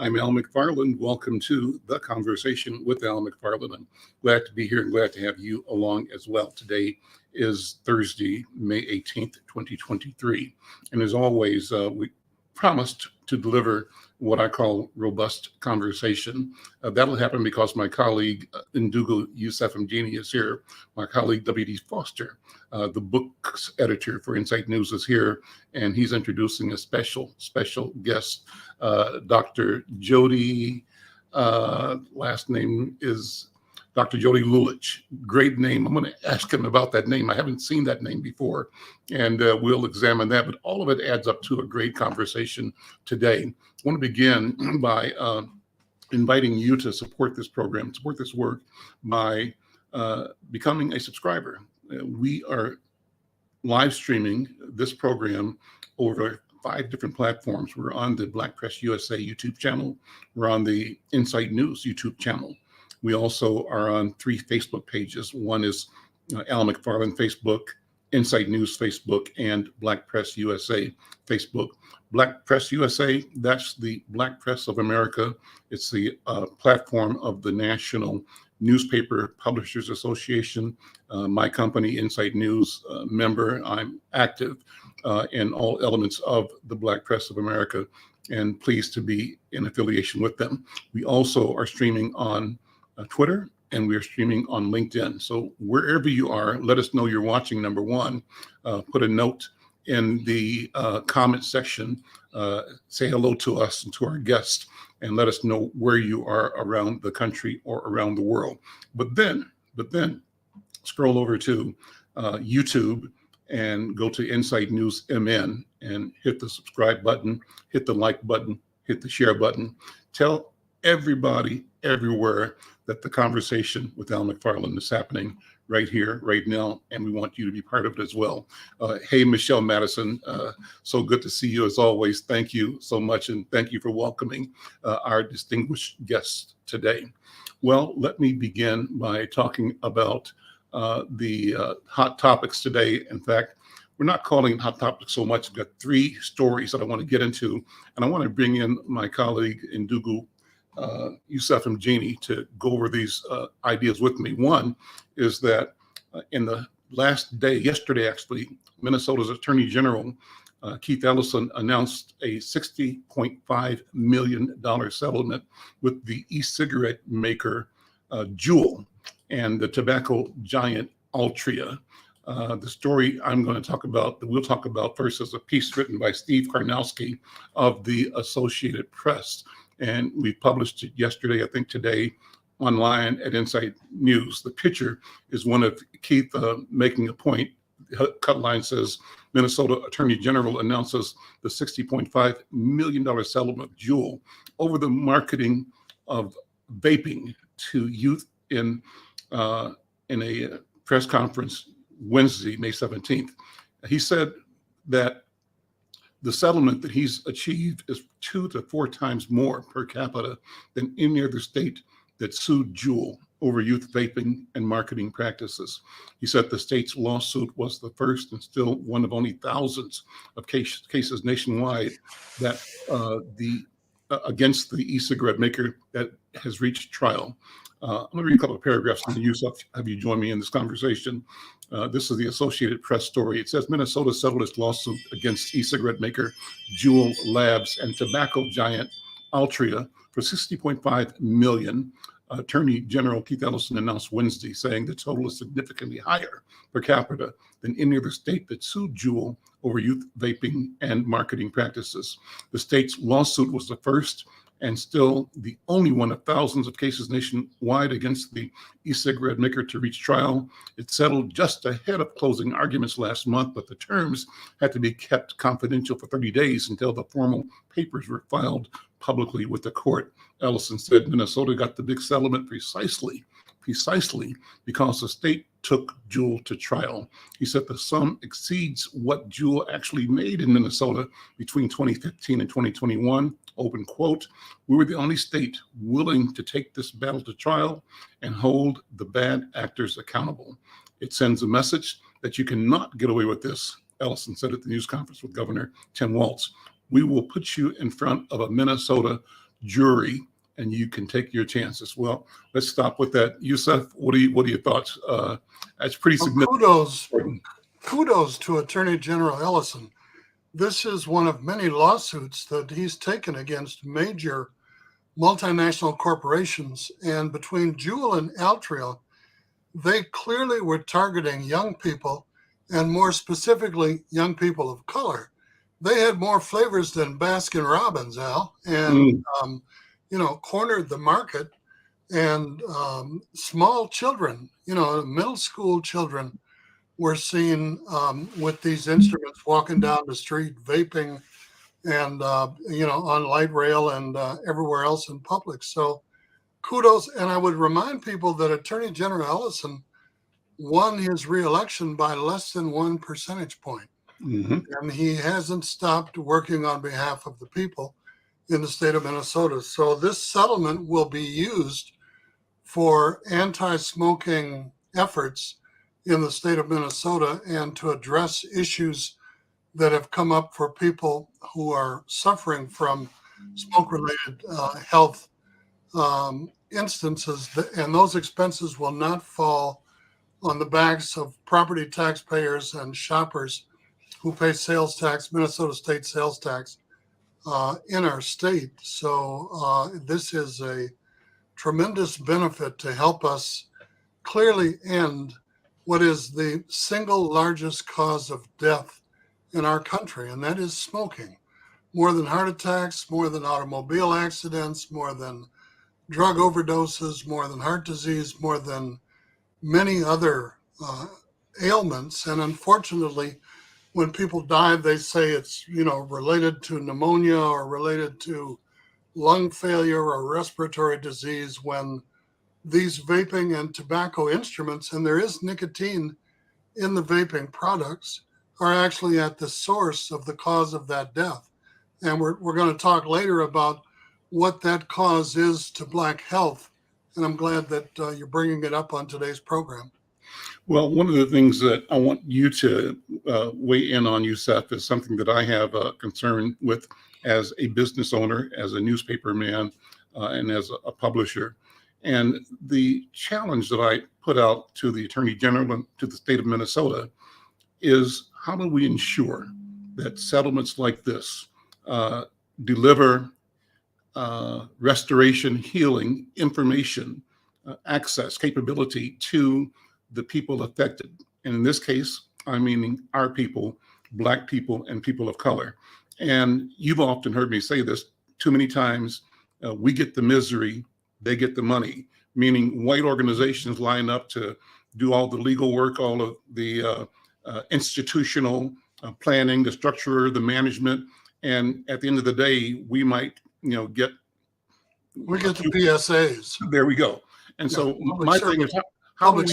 I'm Al McFarlane. Welcome to The Conversation with Al McFarlane. I'm glad to be here and glad to have you along as well. Today is Thursday, May 18th, 2023. And as always, we promised to deliver what I call robust conversation. That'll happen because my colleague, Ndugu Yusef Mjini, is here. My colleague, W.D. Foster, the books editor for Insight News, is here, and he's introducing a special guest, Dr. Jody, last name is Dr. Jody Lulich. Great name. I'm going to ask him about that name. I haven't seen that name before, and we'll examine that. But all of it adds up to a great conversation today. I want to begin by inviting you to support this program, support this work by becoming a subscriber. We are live streaming this program over 5 different platforms. We're on the Black Press USA YouTube channel. We're on the Insight News YouTube channel. We also are on 3 Facebook pages. One is Al McFarlane Facebook, Insight News Facebook, and Black Press USA Facebook. Black Press USA, that's the Black Press of America. It's the platform of the National Newspaper Publishers Association. My company, Insight News, member. I'm active in all elements of the Black Press of America and pleased to be in affiliation with them. We also are streaming on Twitter, and we are streaming on LinkedIn. So wherever you are, let us know you're watching, number one. Put a note in the comment section. Say hello to us and to our guests, and let us know where you are around the country or around the world. But then scroll over to YouTube and go to Insight News MN and hit the subscribe button, hit the like button, hit the share button. Tell everybody everywhere that the conversation with Al McFarlane is happening right here, right now, and we want you to be part of it as well. Hey, Michelle Madison, so good to see you as always. Thank you so much, and thank you for welcoming our distinguished guests today. Well, let me begin by talking about the hot topics today. In fact, we're not calling it hot topics so much. I've got 3 stories that I want to get into, and I want to bring in my colleague Ndugu Yusef Mjini to go over these ideas with me. One is that in the last day, yesterday actually, Minnesota's Attorney General, Keith Ellison, announced a $60.5 million settlement with the e-cigarette maker Juul and the tobacco giant Altria. The story I'm going to talk about, that we'll talk about first, is a piece written by Steve Karnowski of the Associated Press. And we published it yesterday, I think today, online at Insight News. The picture is one of Keith making a point. The cut line says, Minnesota Attorney General announces the $60.5 million settlement with Juul over the marketing of vaping to youth in a press conference Wednesday, May 17th. He said that the settlement that he's achieved is 2 to 4 times more per capita than any other state that sued Juul over youth vaping and marketing practices. He said the state's lawsuit was the first and still one of only thousands of cases nationwide that against the e-cigarette maker that has reached trial. I'm going to read a couple of paragraphs and Yusuf, have you join me in this conversation. This is the Associated Press story. It says Minnesota settled its lawsuit against e-cigarette maker Juul Labs and tobacco giant Altria for $60.5 million. Attorney General Keith Ellison announced Wednesday, saying the total is significantly higher per capita than any other state that sued Juul over youth vaping and marketing practices. The state's lawsuit was the first and still the only one of thousands of cases nationwide against the e-cigarette maker to reach trial. It settled just ahead of closing arguments last month, but the terms had to be kept confidential for 30 days until the formal papers were filed publicly with the court. Ellison said Minnesota got the big settlement precisely because the state took Juul to trial. He said the sum exceeds what Juul actually made in Minnesota between 2015 and 2021. Open quote, we were the only state willing to take this battle to trial and hold the bad actors accountable. It sends a message that you cannot get away with this, Ellison said at the news conference with Governor Tim Walz. We will put you in front of a Minnesota jury, and you can take your chances. Well, let's stop with that. Yusuf, what are your thoughts? That's pretty significant. Kudos to Attorney General Ellison. This is one of many lawsuits that he's taken against major multinational corporations. And between Juul and Altria, they clearly were targeting young people, and more specifically, young people of color. They had more flavors than Baskin Robbins, Al, and cornered the market. And small children, middle school children, were seen with these instruments walking down the street, vaping, and on light rail and everywhere else in public. So kudos. And I would remind people that Attorney General Ellison won his reelection by less than 1 percentage point. Mm-hmm. And he hasn't stopped working on behalf of the people in the state of Minnesota. So this settlement will be used for anti-smoking efforts in the state of Minnesota and to address issues that have come up for people who are suffering from smoke-related health instances. And those expenses will not fall on the backs of property taxpayers and shoppers who pay sales tax, Minnesota state sales tax, in our state. So this is a tremendous benefit to help us clearly end what is the single largest cause of death in our country, and that is smoking. More than heart attacks, more than automobile accidents, more than drug overdoses, more than heart disease, more than many other ailments. And unfortunately, when people die, they say it's, related to pneumonia or related to lung failure or respiratory disease, when these vaping and tobacco instruments, and there is nicotine in the vaping products, are actually at the source of the cause of that death. And we're going to talk later about what that cause is to Black health. And I'm glad that you're bringing it up on today's program. Well, one of the things that I want you to weigh in on, Yusuf, is something that I have a concern with as a business owner, as a newspaper man, and as a publisher. And the challenge that I put out to the Attorney General and to the state of Minnesota is, how do we ensure that settlements like this deliver restoration, healing, information, access, capability to the people affected? And in this case, I'm meaning our people, Black people and people of color. And you've often heard me say this too many times, we get the misery, they get the money, meaning white organizations line up to do all the legal work, all of the institutional planning, the structure, the management. And at the end of the day, we might, get. We get the PSAs. There we go. And so my thing is, how do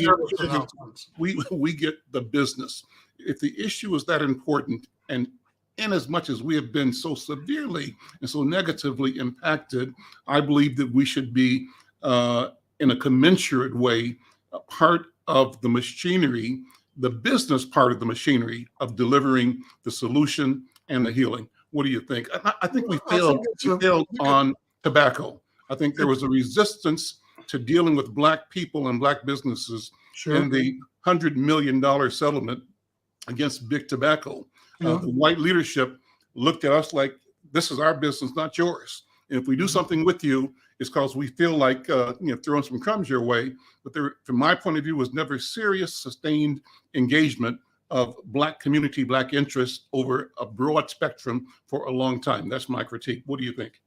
we get the business? If the issue is that important, and in as much as we have been so severely and so negatively impacted, I believe that we should be in a commensurate way a part of the machinery, the business part of the machinery of delivering the solution and the healing. What do you think? I think we failed on tobacco. I think there was a resistance to dealing with Black people and Black businesses in the $100 million settlement against big tobacco. The white leadership looked at us like, this is our business, not yours. And if we do something with you, it's because we feel like throwing some crumbs your way. But there, from my point of view, was never serious, sustained engagement of Black community, Black interests over a broad spectrum for a long time. That's my critique. What do you think?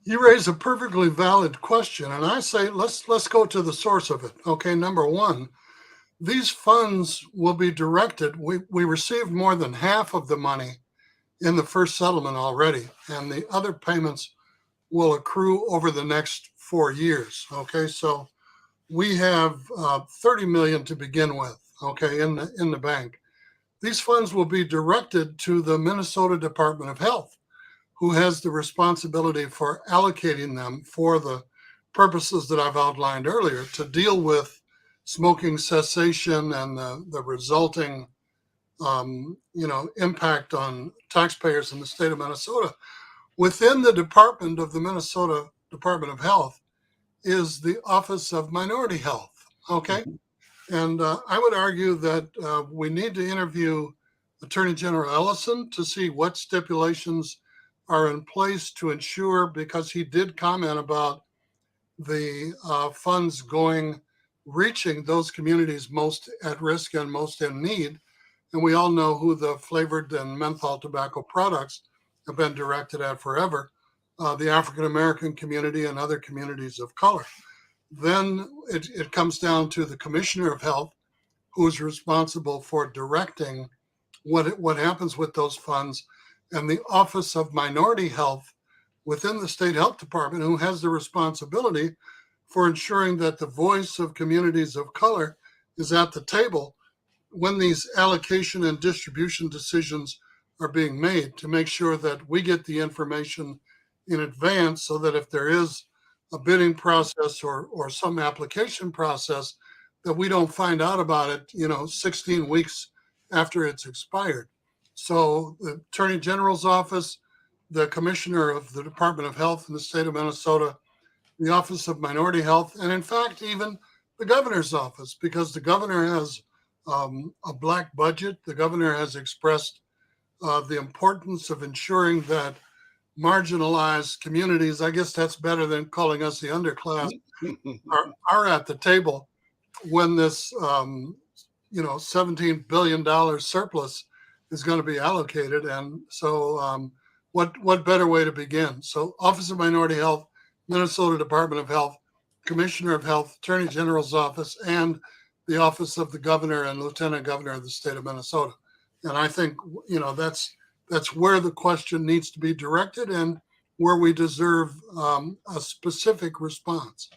You raise a perfectly valid question, and I say let's go to the source of it. Okay, number one, these funds will be directed. We received more than half of the money in the first settlement already, and the other payments will accrue over the next 4 years. Okay, so we have $30 million to begin with. Okay, in the bank. These funds will be directed to the Minnesota Department of Health, who has the responsibility for allocating them for the purposes that I've outlined earlier, to deal with smoking cessation and the resulting impact on taxpayers in the state of Minnesota. Within the department of the Minnesota Department of Health is the Office of Minority Health. Okay. And I would argue that we need to interview Attorney General Ellison to see what stipulations are in place to ensure, because he did comment about the funds reaching those communities most at risk and most in need. And we all know who the flavored and menthol tobacco products have been directed at forever, the African American community and other communities of color. Then it comes down to the Commissioner of Health, who is responsible for directing what happens with those funds, and the Office of Minority Health within the State Health Department, who has the responsibility for ensuring that the voice of communities of color is at the table when these allocation and distribution decisions are being made, to make sure that we get the information in advance, so that if there is a bidding process or some application process, that we don't find out about it, 16 weeks after it's expired. So the Attorney General's office, the Commissioner of the Department of Health in the state of Minnesota, the Office of Minority Health, and in fact, even the governor's office, because the governor has a black budget. The governor has expressed the importance of ensuring that marginalized communities, I guess that's better than calling us the underclass, are at the table when this $17 billion surplus is going to be allocated. And so what better way to begin? So Office of Minority Health, Minnesota Department of Health, Commissioner of Health, Attorney General's office, and the Office of the Governor and Lieutenant Governor of the state of Minnesota. And I think, that's where the question needs to be directed and where we deserve a specific response.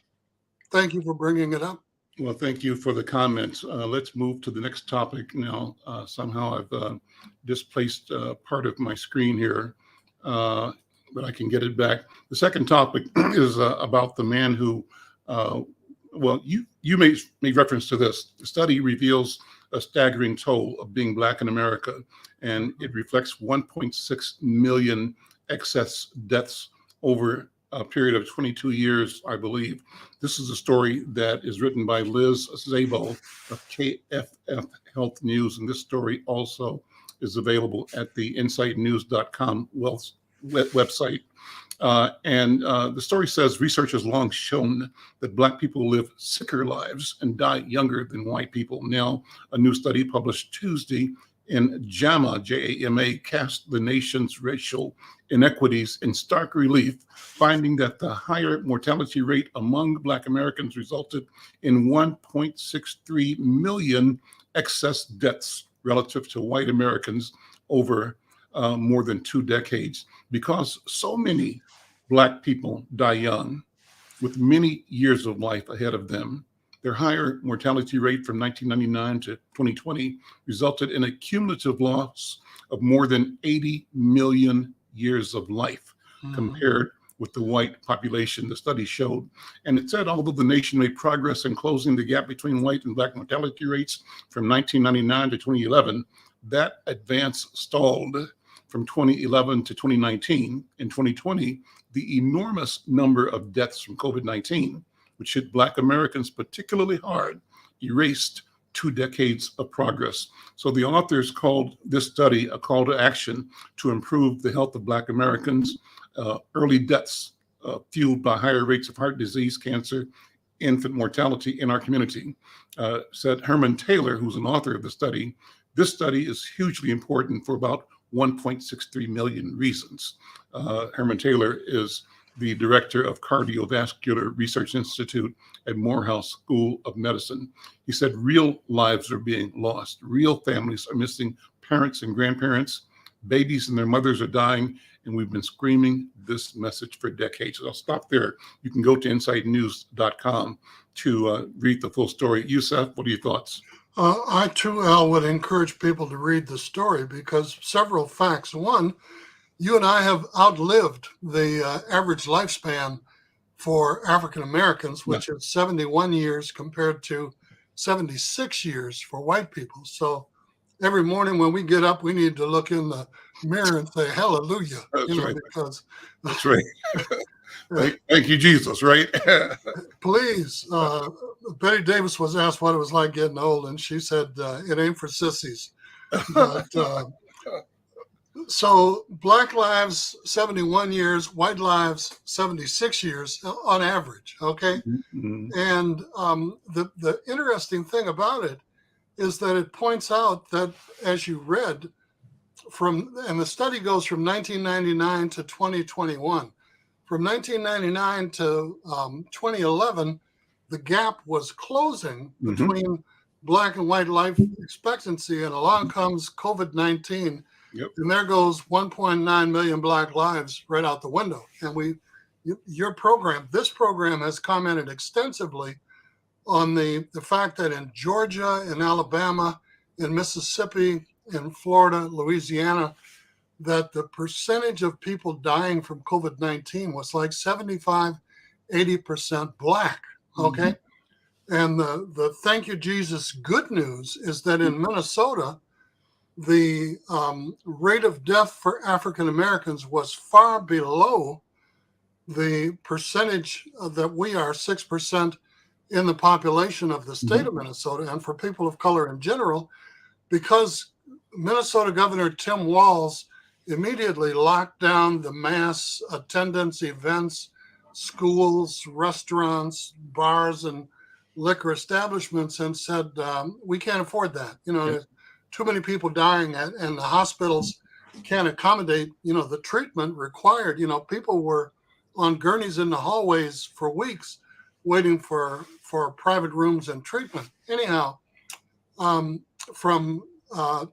Thank you for bringing it up. Well, thank you for the comments. Let's move to the next topic now. Somehow I've displaced part of my screen here, but I can get it back. The second topic is about the man who, you made reference to this. The study reveals a staggering toll of being Black in America, and it reflects 1.6 million excess deaths over a period of 22 years, I believe. This is a story that is written by Liz Szabo of KFF Health News, and this story also is available at the insightnews.com website. The story says research has long shown that Black people live sicker lives and die younger than white people. Now, a new study published Tuesday in JAMA, J-A-M-A, cast the nation's racial inequities in stark relief, finding that the higher mortality rate among Black Americans resulted in 1.63 million excess deaths relative to white Americans over more than 2 decades. Because so many Black people die young with many years of life ahead of them, their higher mortality rate from 1999 to 2020 resulted in a cumulative loss of more than 80 million years of life compared with the white population, the study showed. And it said, although the nation made progress in closing the gap between white and Black mortality rates from 1999 to 2011, that advance stalled from 2011 to 2019. In 2020, the enormous number of deaths from COVID-19, which hit Black Americans particularly hard, erased 2 decades of progress. So the authors called this study a call to action to improve the health of Black Americans. Early deaths fueled by higher rates of heart disease, cancer, infant mortality in our community. Said Herman Taylor, who's an author of the study, this study is hugely important for about 1.63 million reasons. Herman Taylor is the director of Cardiovascular Research Institute at Morehouse School of Medicine. He said real lives are being lost. Real families are missing parents and grandparents. Babies and their mothers are dying, and we've been screaming this message for decades. So I'll stop there. You can go to insightnews.com to read the full story. Youssef, what are your thoughts? I too, Al, would encourage people to read the story because several facts. One, you and I have outlived the average lifespan for African Americans, which is 71 years compared to 76 years for white people. So every morning when we get up, we need to look in the mirror and say hallelujah, That's right. because That's right. Thank you, Jesus, right? please, Betty Davis was asked what it was like getting old, and she said, it ain't for sissies. But so black lives, 71 years, white lives, 76 years on average, okay? Mhm. And the interesting thing about it is that it points out that, as you read, and the study goes from 1999 to 2021. From 1999 to 2011, the gap was closing Mhm. between black and white life expectancy, and along comes COVID-19, Yep. and there goes 1.9 million black lives right out the window. And this program has commented extensively on the fact that in Georgia, in Alabama, in Mississippi, in Florida, Louisiana, that the percentage of people dying from COVID-19 was like 75, 80% black. Okay. Mm-hmm. And the thank you, Jesus, good news is that in Minnesota, the rate of death for African Americans was far below the percentage that we are, 6% in the population of the state of Minnesota, and for people of color in general, because Minnesota Governor Tim Walz immediately locked down the mass attendance events, schools, restaurants, bars, and liquor establishments, and said, we can't afford that. There's too many people dying, and the hospitals can't accommodate, the treatment required. People were on gurneys in the hallways for weeks waiting for private rooms and treatment. Anyhow, from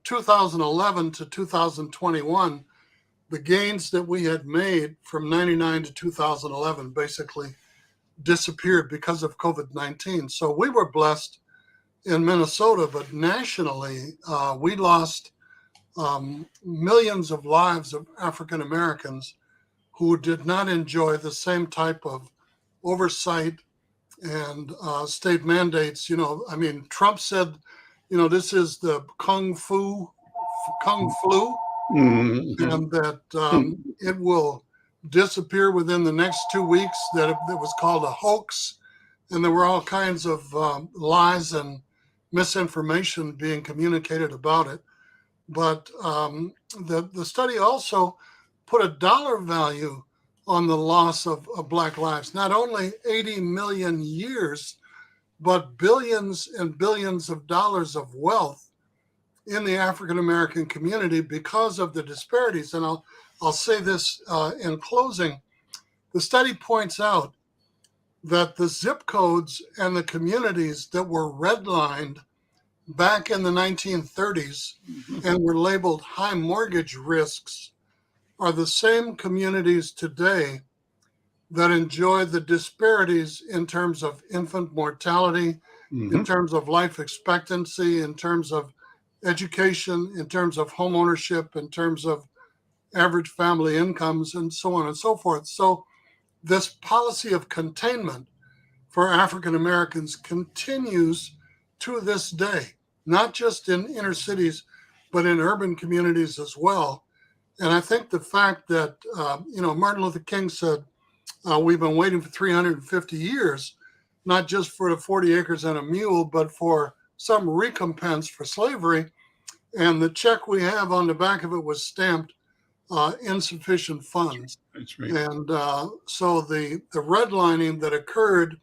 2011 to 2021, the gains that we had made from 99 to 2011 basically disappeared because of COVID-19. So we were blessed in Minnesota, but nationally, we lost millions of lives of African Americans who did not enjoy the same type of oversight and state mandates. Trump said, this is the Kung flu, and that it will disappear within the next 2 weeks, that it was called a hoax. And there were all kinds of lies and misinformation being communicated about it. But the study also put a dollar value on the loss of black lives, not only 80 million years, but billions and billions of dollars of wealth in the African American community because of the disparities. And I'll say this in closing. The study points out that the zip codes and the communities that were redlined back in the 1930s and were labeled high mortgage risks are the same communities today that enjoy the disparities in terms of infant mortality, in terms of life expectancy, in terms of education, in terms of home ownership, in terms of average family incomes, and so on and so forth. So this policy of containment for African Americans continues to this day, not just in inner cities, but in urban communities as well. And I think the fact that, Martin Luther King said, we've been waiting for 350 years, not just for the 40 acres and a mule, but for some recompense for slavery. And the check we have on the back of it was stamped insufficient funds. That's right. And so the redlining that occurred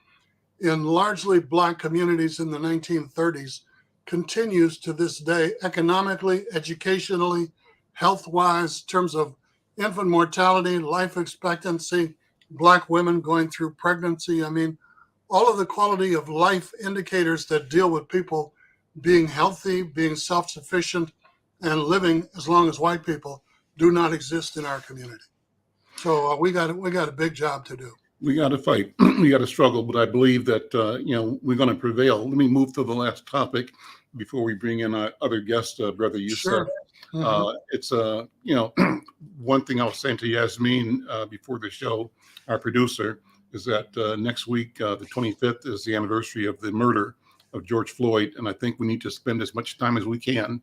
in largely black communities in the 1930s continues to this day, economically, educationally, health-wise, in terms of infant mortality, life expectancy, black women going through pregnancy. All of the quality of life indicators that deal with people being healthy, being self-sufficient, and living as long as white people do not exist in our community. So we got a big job to do. We got to fight. We got to struggle, but I believe that we're going to prevail. Let me move to the last topic before we bring in our other guest, Brother Youssef. Sure. It's one thing I was saying to Yasmin before the show, our producer, is that next week, the 25th, is the anniversary of the murder of George Floyd, and I think we need to spend as much time as we can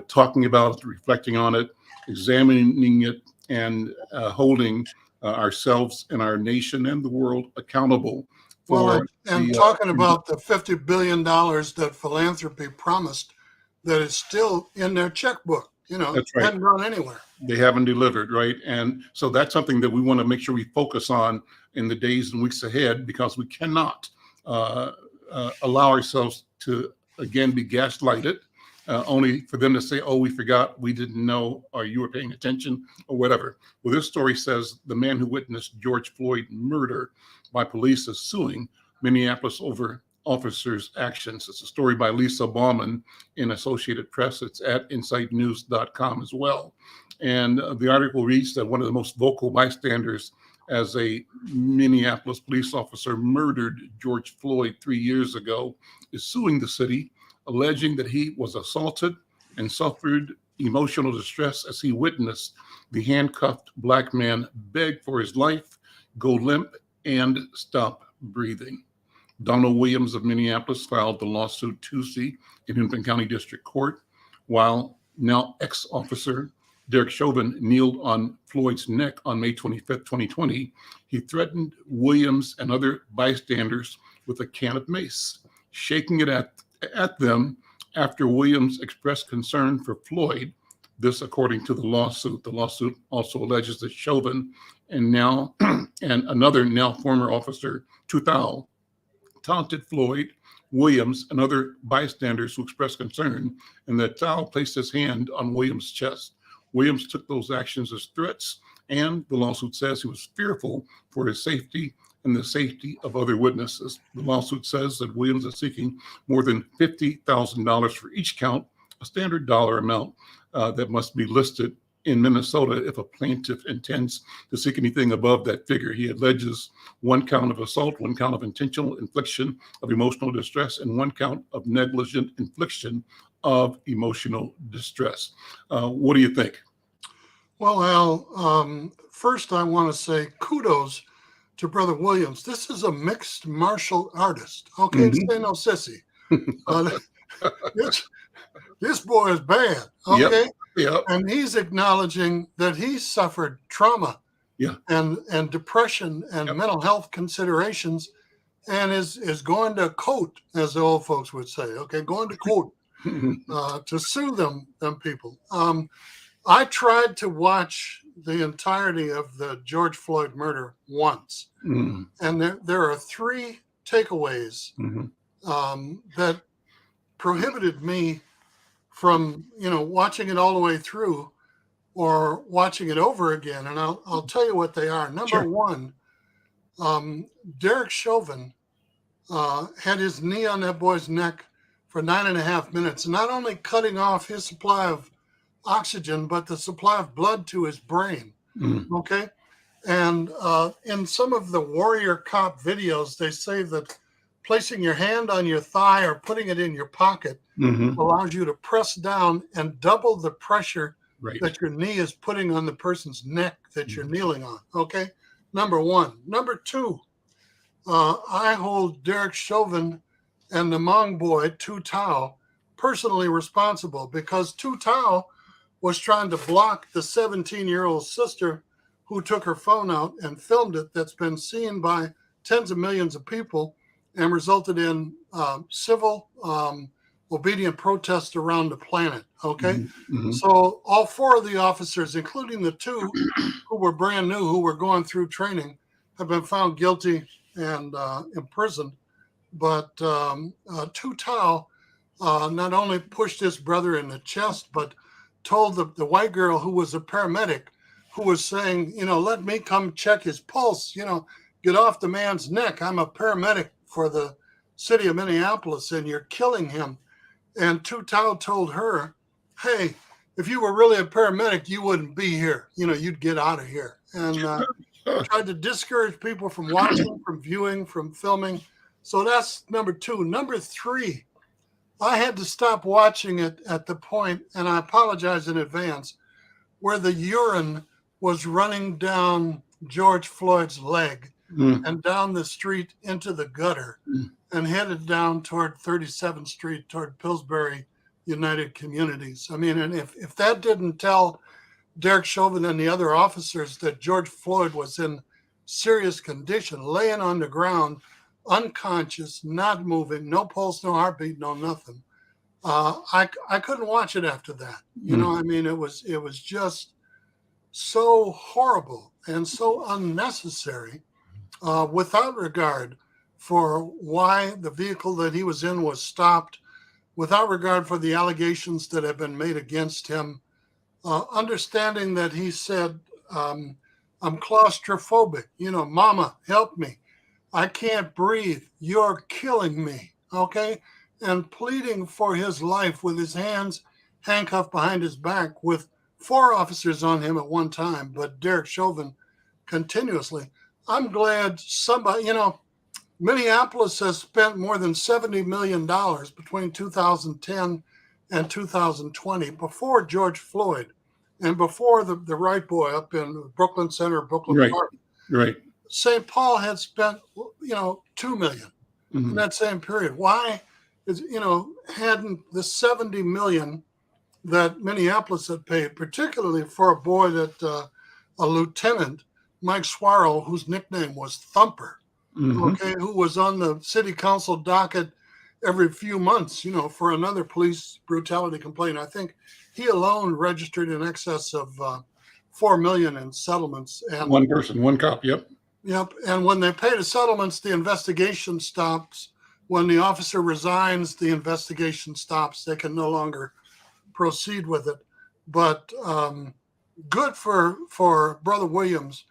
talking about it, reflecting on it, examining it and holding ourselves and our nation and the world accountable Well, for and talking about the $50 billion that philanthropy promised, that is still in their checkbook, That's right. hadn't gone anywhere. They haven't delivered, right? And so that's something that we want to make sure we focus on in the days and weeks ahead, because we cannot allow ourselves to, again, be gaslighted, only for them to say, oh, we forgot, we didn't know, or you were paying attention, or whatever. Well, this story says the man who witnessed George Floyd murder by police is suing Minneapolis over officers' actions. It's a story by Lisa Bauman in Associated Press. It's at insightnews.com as well. And the article reads that one of the most vocal bystanders as a Minneapolis police officer murdered George Floyd 3 years ago is suing the city, alleging that he was assaulted and suffered emotional distress as he witnessed the handcuffed Black man beg for his life, go limp, and stop breathing. Donald Williams of Minneapolis filed the lawsuit Tuesday in Hennepin County District Court, while now ex-officer Derek Chauvin kneeled on Floyd's neck on May 25th, 2020. He threatened Williams and other bystanders with a can of mace, shaking it at them after Williams expressed concern for Floyd. This, according to the lawsuit. The lawsuit also alleges that Chauvin and another now former officer, Tuthal, taunted Floyd, Williams, and other bystanders who expressed concern, and that Thal placed his hand on Williams' chest. Williams took those actions as threats, and the lawsuit says he was fearful for his safety and the safety of other witnesses. The lawsuit says that Williams is seeking more than $50,000 for each count, a standard dollar amount that must be listed in Minnesota if a plaintiff intends to seek anything above that figure. He alleges one count of assault, one count of intentional infliction of emotional distress, and one count of negligent infliction of emotional distress. What do you think? Well, Al, first I want to say kudos to Brother Williams. This is a mixed martial artist. Okay, say no sissy. This boy is bad. Okay. Yep. And he's acknowledging that he suffered trauma and depression and mental health considerations, and is going to court, as the old folks would say, okay, going to court to sue them people. I tried to watch the entirety of the George Floyd murder once, and there are three takeaways that prohibited me from watching it all the way through or watching it over again. And I'll tell you what they are. Number one, Derek Chauvin had his knee on that boy's neck for 9.5 minutes, not only cutting off his supply of oxygen, but the supply of blood to his brain. Okay. And in some of the warrior cop videos, they say that placing your hand on your thigh or putting it in your pocket allows you to press down and double the pressure that your knee is putting on the person's neck that you're kneeling on. Okay. Number one. Number two, I hold Derek Chauvin and the Hmong boy, Tu Tao, personally responsible, because Tu Tao was trying to block the 17-year-old sister who took her phone out and filmed it, that's been seen by tens of millions of people and resulted in civil obedient protests around the planet. Okay. So all four of the officers, including the two who were brand new, who were going through training, have been found guilty and imprisoned. But Tu Tao not only pushed his brother in the chest, but told the white girl who was a paramedic, who was saying, let me come check his pulse, get off the man's neck. I'm a paramedic for the city of Minneapolis, and you're killing him. And Tu Tao told her, hey, if you were really a paramedic, you wouldn't be here. You'd get out of here. And tried to discourage people from watching, from viewing, from filming. So that's number two. Number three, I had to stop watching it at the point, and I apologize in advance, where the urine was running down George Floyd's leg and down the street into the gutter and headed down toward 37th Street, toward Pillsbury United Communities. I mean, and if that didn't tell Derek Chauvin and the other officers that George Floyd was in serious condition, laying on the ground, unconscious, not moving, no pulse, no heartbeat, no nothing. I couldn't watch it after that. You know, I mean, it was just so horrible and so unnecessary, without regard for why the vehicle that he was in was stopped, without regard for the allegations that have been made against him, understanding that he said, I'm claustrophobic, you know, mama, help me. I can't breathe. You're killing me. Okay. And pleading for his life with his hands handcuffed behind his back with 4 officers on him at one time, but Derek Chauvin continuously. I'm glad somebody, you know, Minneapolis has spent more than $70 million between 2010 and 2020, before George Floyd and before the right boy up in Brooklyn Center, Brooklyn Park. Right. St. Paul had spent, you know, $2 million in that same period. Why is, you know, hadn't the $70 million that Minneapolis had paid, particularly for a boy that a lieutenant, Mike Swirl, whose nickname was Thumper, okay, who was on the city council docket every few months, you know, for another police brutality complaint. I think he alone registered in excess of $4 million in settlements. And one person, one cop. Yep. And when they pay the settlements, the investigation stops. When the officer resigns, the investigation stops. They can no longer proceed with it. But good for Brother Williams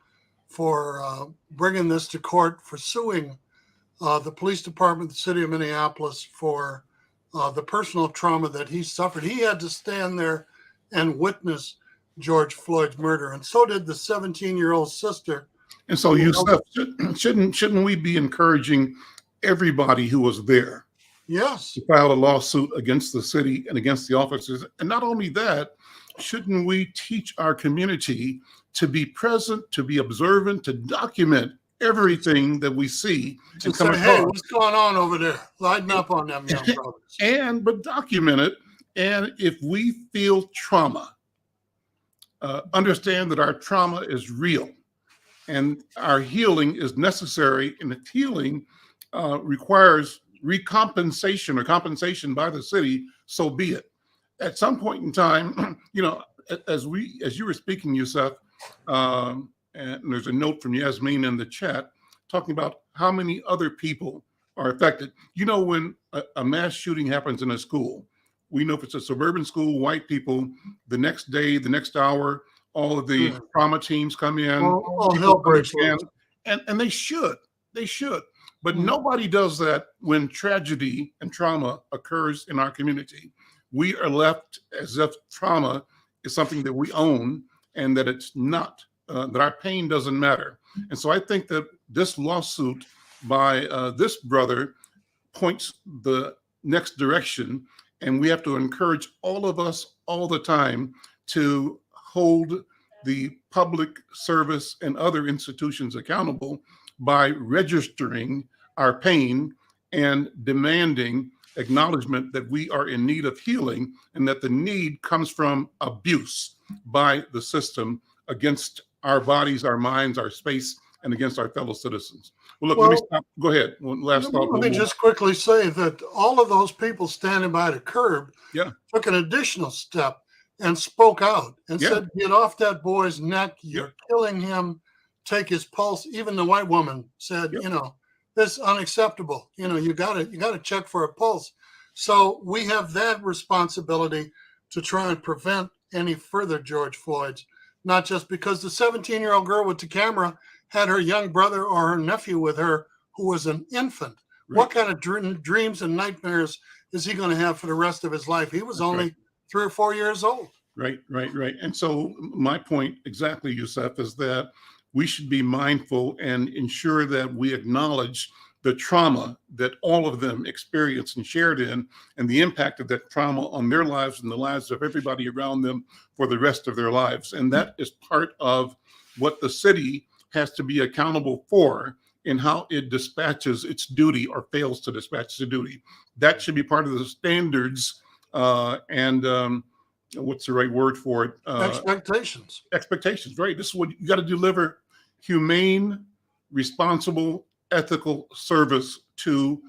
for bringing this to court, for suing the police department, the city of Minneapolis, for the personal trauma that he suffered. He had to stand there and witness George Floyd's murder, and so did the 17-year-old sister. And so, Yusuf, shouldn't we be encouraging everybody who was there, yes, to file a lawsuit against the city and against the officers? And not only that, shouldn't we teach our community to be present, to be observant, to document everything that we see, to say, hey, what's going on over there? Lighten up on them young brothers. But document it. And if we feel trauma, understand that our trauma is real and our healing is necessary, and the healing requires recompensation or compensation by the city, so be it. At some point in time, you know, as you were speaking, Yusuf, and there's a note from Yasmin in the chat talking about how many other people are affected. You know, when a mass shooting happens in a school, we know if it's a suburban school, white people, the next day, the next hour, all of the trauma teams come in. All hell breaks loose. And they should. But nobody does that when tragedy and trauma occurs in our community. We are left as if trauma is something that we own and that it's not, that our pain doesn't matter. And so I think that this lawsuit by this brother points the next direction, and we have to encourage all of us all the time to hold the public service and other institutions accountable by registering our pain and demanding acknowledgement that we are in need of healing, and that the need comes from abuse by the system against our bodies, our minds, our space, and against our fellow citizens. Well, look, let me stop. Go ahead. One last thought. Let me just quickly say that all of those people standing by the curb took an additional step and spoke out and said, get off that boy's neck. You're killing him. Take his pulse. Even the white woman said, you know, this is unacceptable. You know, you gotta check for a pulse. So we have that responsibility to try and prevent any further George Floyds, not just because the 17-year-old girl with the camera had her young brother or her nephew with her who was an infant. Right. What kind of dreams and nightmares is he going to have for the rest of his life? He was only 3 or 4 years old. Right. And so my point exactly, Yusuf, is that we should be mindful and ensure that we acknowledge the trauma that all of them experienced and shared in, and the impact of that trauma on their lives and the lives of everybody around them for the rest of their lives. And that is part of what the city has to be accountable for in how it dispatches its duty or fails to dispatch the duty. That should be part of the standards and what's the right word for it? Expectations. Expectations, right? This is what you got to deliver: humane, responsible, ethical service to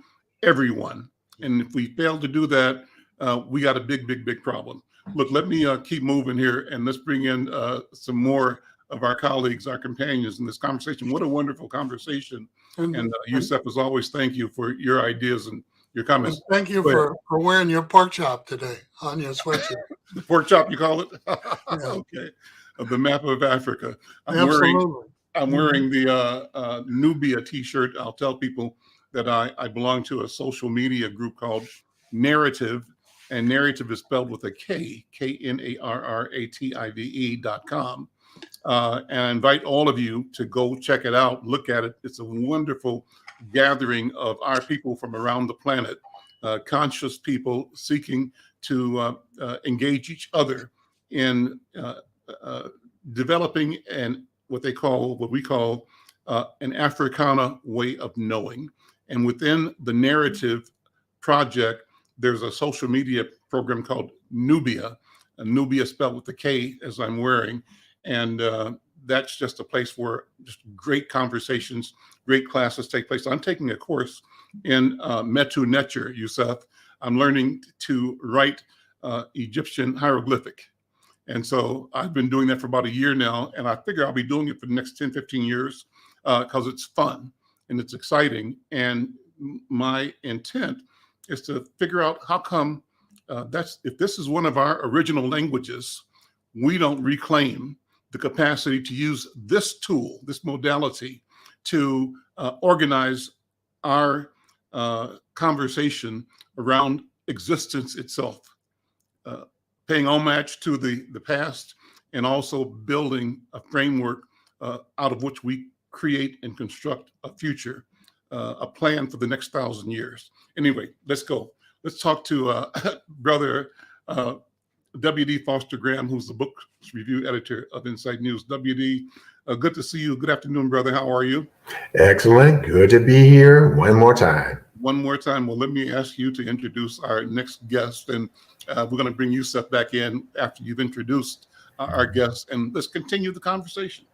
everyone. And if we fail to do that, we got a big problem. Look, let me keep moving here, and let's bring in some more of our colleagues, our companions in this conversation. What a wonderful conversation. And Yusef, as always, thank you for your ideas and your comments. Thank you for wearing your pork chop today on your sweatshirt. The pork chop, you call it? Yeah. Okay. The map of Africa. Absolutely. I'm wearing the Nubia t-shirt. I'll tell people that I belong to a social media group called Narrative, and Narrative is spelled with a K, KNARRATIVE.com. And I invite all of you to go check it out, look at it. It's a wonderful gathering of our people from around the planet, conscious people seeking to engage each other in developing what we call an Africana way of knowing. And within the Narrative project, there's a social media program called Nubia, Nubia spelled with the K, as I'm wearing. And that's just a place where just great conversations, great classes take place. I'm taking a course in Metu Neter, Yusef. I'm learning to write Egyptian hieroglyphic. And so I've been doing that for about a year now, and I figure I'll be doing it for the next 10, 15 years because it's fun and it's exciting. And my intent is to figure out how come if this is one of our original languages, we don't reclaim the capacity to use this tool, this modality, to organize our conversation around existence itself, paying homage to the past, and also building a framework out of which we create and construct a future, a plan for the next 1,000 years. Anyway, let's go. Let's talk to Brother W.D. Foster Graham, who's the book review editor of Inside News. W.D., good to see you. Good afternoon, brother. How are you? Excellent. Good to be here one more time. One more time. Well, let me ask you to introduce our next guest, and we're going to bring Yusef back in after you've introduced our guest, and let's continue the conversation.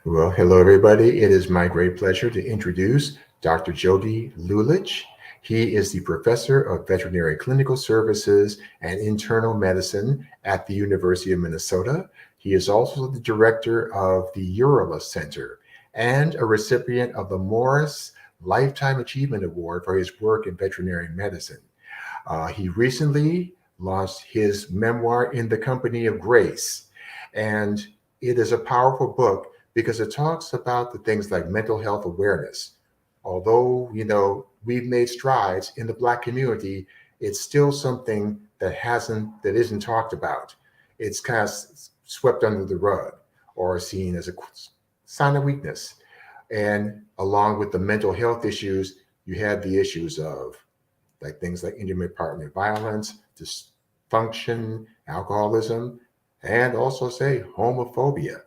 Well, hello, everybody. It is my great pleasure to introduce Dr. Jody Lulich. He is the professor of veterinary clinical services and internal medicine at the University of Minnesota. He is also the director of the Urala Center and a recipient of the Morris Lifetime Achievement Award for his work in veterinary medicine. He recently launched his memoir, In the Company of Grace, and it is a powerful book because it talks about the things like mental health awareness. Although, we've made strides in the Black community, it's still something that isn't talked about. It's kind of swept under the rug or seen as a sign of weakness. And along with the mental health issues, you have the issues of things like intimate partner violence, dysfunction, alcoholism, and also homophobia.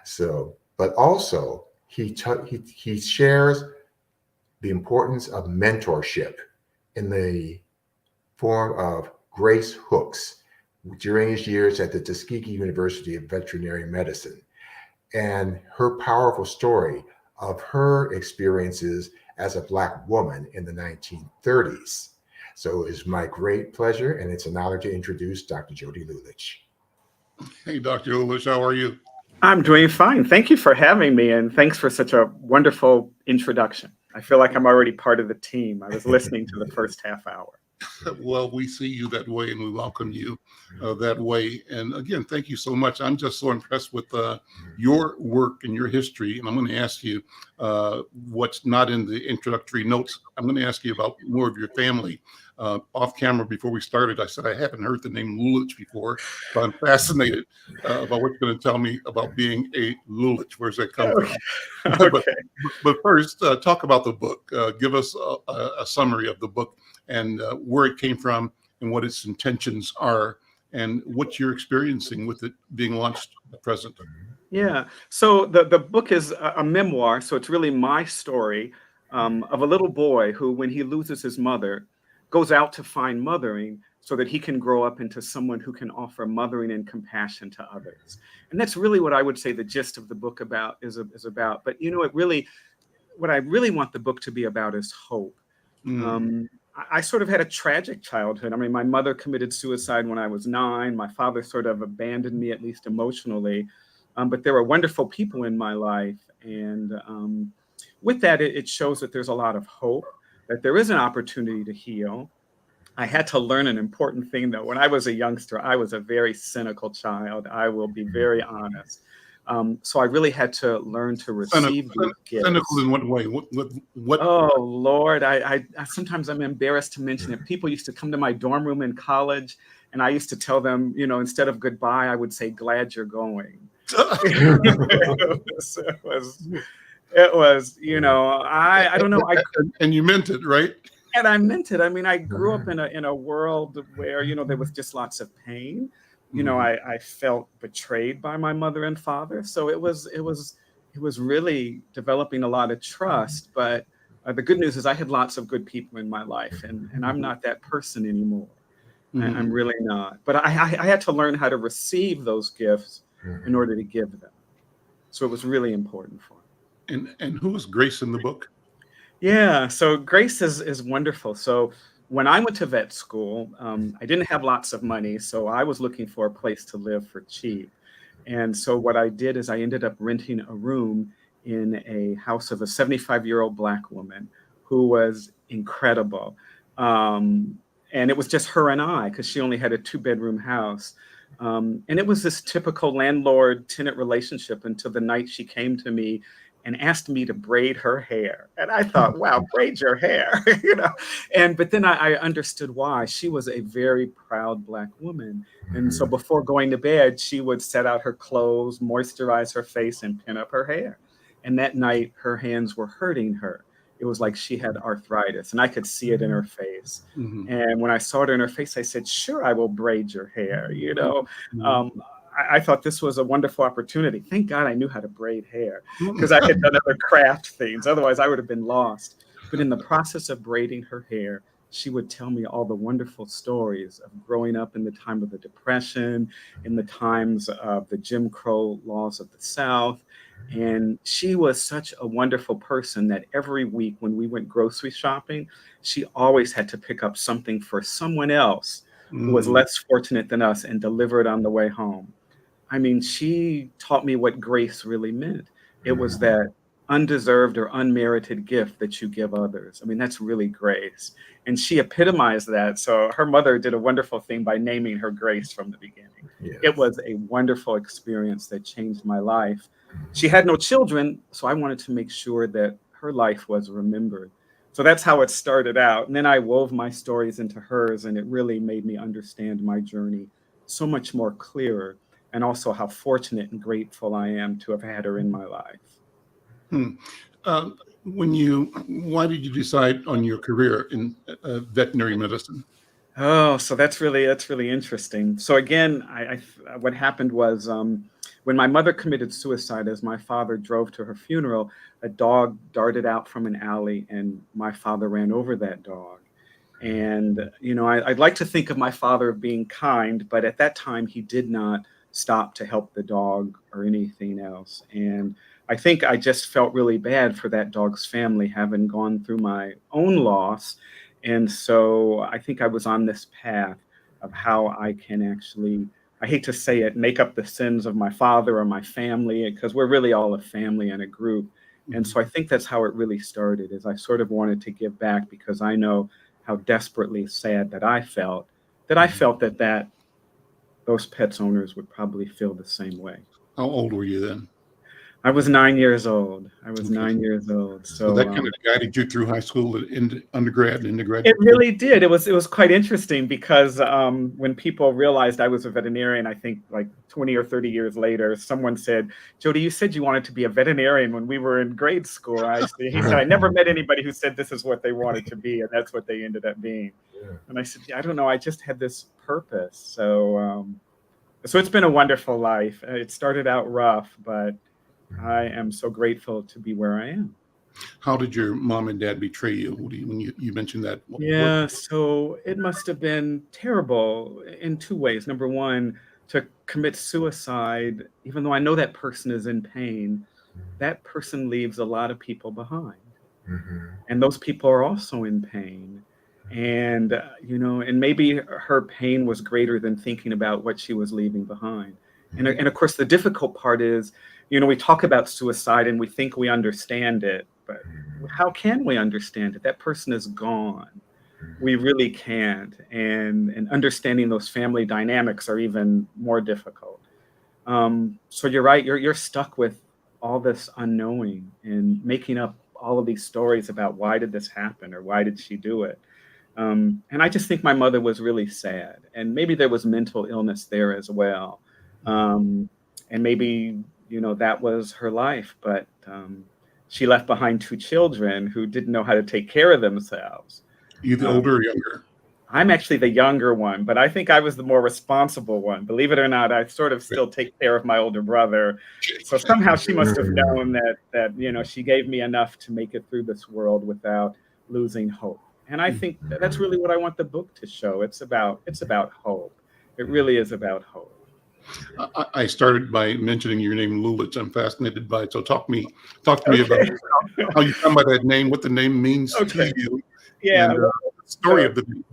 So, but also he shares the importance of mentorship in the form of Grace Hooks during his years at the Tuskegee University of Veterinary Medicine, and her powerful story of her experiences as a Black woman in the 1930s. So it's my great pleasure, and it's an honor to introduce Dr. Jody Lulich. Hey, Dr. Lulich, how are you? I'm doing fine. Thank you for having me, and thanks for such a wonderful introduction. I feel like I'm already part of the team. I was listening to the first half hour. Well, we see you that way, and we welcome you that way. And again, thank you so much. I'm just so impressed with your work and your history. And I'm going to ask you what's not in the introductory notes. I'm going to ask you about more of your family. Off camera before we started, I said I haven't heard the name Lulich before, but I'm fascinated about what you're going to tell me about being a Lulich. Where's that come from? Okay. but first, talk about the book. Give us a summary of the book and where it came from and what its intentions are and what you're experiencing with it being launched at present. Yeah. So the book is a memoir. So it's really my story of a little boy who, when he loses his mother, goes out to find mothering, so that he can grow up into someone who can offer mothering and compassion to others. And that's really what I would say the gist of the book is about. But, what I really want the book to be about is hope. I sort of had a tragic childhood. I mean, my mother committed suicide when I was 9. My father sort of abandoned me, at least emotionally. But there were wonderful people in my life. And with that, it shows that there's a lot of hope, that there is an opportunity to heal. I had to learn an important thing, though. When I was a youngster, I was a very cynical child. I will be very honest. So I really had to learn to receive these gifts. Cynical in what way? What? Oh, Lord, I sometimes I'm embarrassed to mention it. People used to come to my dorm room in college, and I used to tell them, instead of goodbye, I would say, glad you're going. It was, I don't know. And you meant it, right? And I meant it. I mean, I grew up in a world where, there was just lots of pain. I felt betrayed by my mother and father. So it was really developing a lot of trust. But the good news is I had lots of good people in my life, and I'm not that person anymore. I'm really not. But I had to learn how to receive those gifts in order to give them. So it was really important for me. And who is Grace in the book? Yeah, so Grace is wonderful. So when I went to vet school, I didn't have lots of money, so I was looking for a place to live for cheap. And so what I did is I ended up renting a room in a house of a 75-year-old Black woman who was incredible. And it was just her and I, because she only had a 2-bedroom house. And it was this typical landlord-tenant relationship until the night she came to me and asked me to braid her hair. And I thought, wow, braid your hair, But then I understood why. She was a very proud Black woman. And so before going to bed, she would set out her clothes, moisturize her face, and pin up her hair. And that night, her hands were hurting her. It was like she had arthritis, and I could see it in her face. And when I saw it in her face, I said, sure, I will braid your hair, I thought this was a wonderful opportunity. Thank God I knew how to braid hair, because I had done other craft things. Otherwise, I would have been lost. But in the process of braiding her hair, she would tell me all the wonderful stories of growing up in the time of the Depression, in the times of the Jim Crow laws of the South. And she was such a wonderful person that every week when we went grocery shopping, she always had to pick up something for someone else who was less fortunate than us and deliver it on the way home. I mean, she taught me what grace really meant. It was that undeserved or unmerited gift that you give others. I mean, that's really grace. And she epitomized that. So her mother did a wonderful thing by naming her Grace from the beginning. Yes. It was a wonderful experience that changed my life. She had no children, so I wanted to make sure that her life was remembered. So that's how it started out. And then I wove my stories into hers, and it really made me understand my journey so much more clearer, and also how fortunate and grateful I am to have had her in my life. Why did you decide on your career in veterinary medicine? Oh, so that's really interesting. So again, what happened was when my mother committed suicide, as my father drove to her funeral, a dog darted out from an alley, and my father ran over that dog. And I'd like to think of my father being kind, but at that time he did not stop to help the dog or anything else. And I think I just felt really bad for that dog's family, having gone through my own loss. And so I think I was on this path of how I can actually, I hate to say it, make up the sins of my father or my family, because we're really all a family and a group. And so I think that's how it really started, is I sort of wanted to give back, because I know how desperately sad that I felt that those pets owners would probably feel the same way. How old were you then? I was 9 years old. Okay. 9 years old. So that kind of guided you through high school and undergrad and undergraduate. It really did. It was quite interesting, because when people realized I was a veterinarian, I think like 20 or 30 years later, someone said, Jody, you said you wanted to be a veterinarian when we were in grade school. He said, I never met anybody who said this is what they wanted to be, and that's what they ended up being. Yeah. And I said, I don't know. I just had this purpose. So it's been a wonderful life. It started out rough, but I am so grateful to be where I am. How did your mom and dad betray you? When you mentioned that? Yeah, so it must have been terrible in two ways. Number one, to commit suicide, even though I know that person is in pain, that person leaves a lot of people behind. Mhm. And those people are also in pain. And, and maybe her pain was greater than thinking about what she was leaving behind. And of course, the difficult part is, we talk about suicide and we think we understand it, but how can we understand it? That person is gone. We really can't. And understanding those family dynamics are even more difficult. So you're right. You're stuck with all this unknowing and making up all of these stories about why did this happen or why did she do it. And I just think my mother was really sad, and maybe there was mental illness there as well. Um, and maybe that was her life, but she left behind two children who didn't know how to take care of themselves. You the Um, older or younger? I'm actually the younger one, but I think I was the more responsible one. Believe it or not, I sort of still take care of my older brother. So somehow she must have known that she gave me enough to make it through this world without losing hope. And I think that's really what I want the book to show. It's about hope. It really is about hope. I started by mentioning your name, Lulich. I'm fascinated by it. So talk to me about Okay. how you come by that name, what the name means Okay. to you, Yeah. and the story of the name.